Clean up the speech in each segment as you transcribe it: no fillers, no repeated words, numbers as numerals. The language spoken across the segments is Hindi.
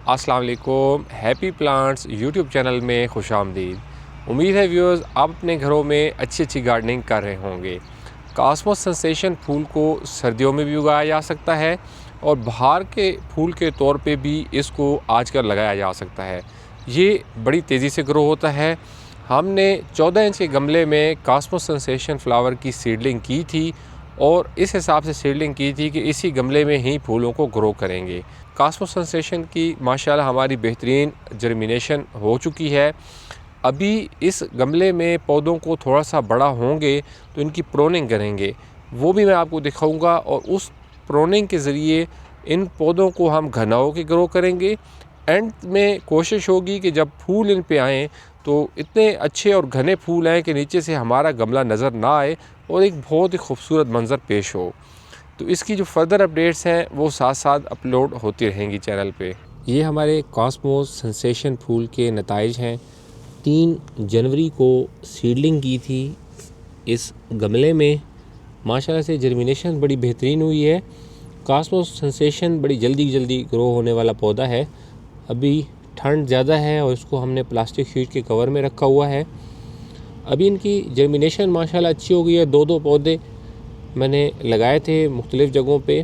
अस्सलाम वालेकुम, हैप्पी प्लांट्स यूट्यूब चैनल में खुश आमदीद। उम्मीद है व्यूअर्स आप अपने घरों में अच्छी गार्डनिंग कर रहे होंगे। कॉस्मोस सेंसेशन फूल को सर्दियों में भी उगाया जा सकता है और बाहर के फूल के तौर पे भी इसको आजकल लगाया जा सकता है। ये बड़ी तेज़ी से ग्रो होता है। हमने 14 इंच के गमले में कॉस्मोस सेंसेशन फ्लावर की सीडलिंग की थी और इस हिसाब से सीडलिंग की थी कि इसी गमले में ही फूलों को ग्रो करेंगे। कॉस्मोस सेंसेशन की माशाल्लाह हमारी बेहतरीन जर्मिनेशन हो चुकी है। अभी इस गमले में पौधों को थोड़ा सा बड़ा होंगे तो इनकी प्रोनिंग करेंगे, वो भी मैं आपको दिखाऊंगा और उस प्रोनिंग के ज़रिए इन पौधों को हम घनाओं के ग्रो करेंगे। एंड में कोशिश होगी कि जब फूल इन पे आएँ तो इतने अच्छे और घने फूल आएँ कि नीचे से हमारा गमला नज़र ना आए और एक बहुत ही खूबसूरत मंज़र पेश हो। तो इसकी जो फर्दर अपडेट्स हैं वो साथ साथ अपलोड होती रहेंगी चैनल पे। ये हमारे कॉस्मोस सेंसेशन फूल के नताइज हैं। 3 जनवरी को सीडलिंग की थी इस गमले में। माशाल्लाह से जर्मिनेशन बड़ी बेहतरीन हुई है। कॉस्मोस सेंसेशन बड़ी जल्दी ग्रो होने वाला पौधा है। अभी ठंड ज़्यादा है और इसको हमने प्लास्टिक शीट के कवर में रखा हुआ है। अभी इनकी जर्मिनेशन माशाल्लाह अच्छी हो गई है। 2 पौधे मैंने लगाए थे मुख्तलिफ़ जगहों पे।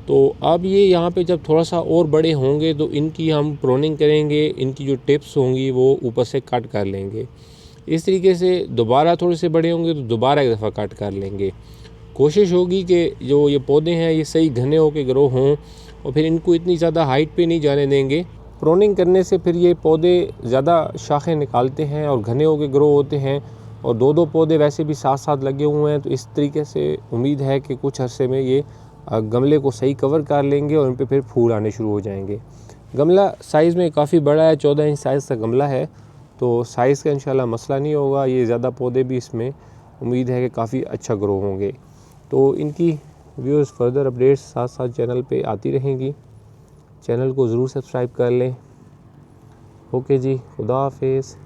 तो अब ये यहाँ पे जब थोड़ा सा और बड़े होंगे तो इनकी हम प्रोनिंग करेंगे। इनकी जो टिप्स होंगी वो ऊपर से कट कर लेंगे। इस तरीके से दोबारा थोड़े से बड़े होंगे तो दोबारा एक दफ़ा कट कर लेंगे। कोशिश होगी कि जो ये पौधे हैं ये सही घने होकर ग्रो हों और फिर इनको इतनी ज़्यादा हाइट पे नहीं जाने देंगे। प्रोनिंग करने से फिर ये पौधे ज़्यादा शाखें निकालते हैं और घने होकर ग्रो होते हैं। और 2 पौधे वैसे भी साथ साथ लगे हुए हैं, तो इस तरीके से उम्मीद है कि कुछ अरसे में ये गमले को सही कवर कर लेंगे और उन पे फिर फूल आने शुरू हो जाएंगे। गमला साइज़ में काफ़ी बड़ा है, 14 इंच साइज़ का गमला है, तो साइज़ का इंशाल्लाह मसला नहीं होगा। ये ज़्यादा पौधे भी इसमें उम्मीद है कि काफ़ी अच्छा ग्रो होंगे। तो इनकी व्यूज़ फर्दर अपडेट्स साथ साथ चैनल पे आती रहेंगी। चैनल को ज़रूर सब्सक्राइब कर लें। ओके जी, खुदा हाफिज़।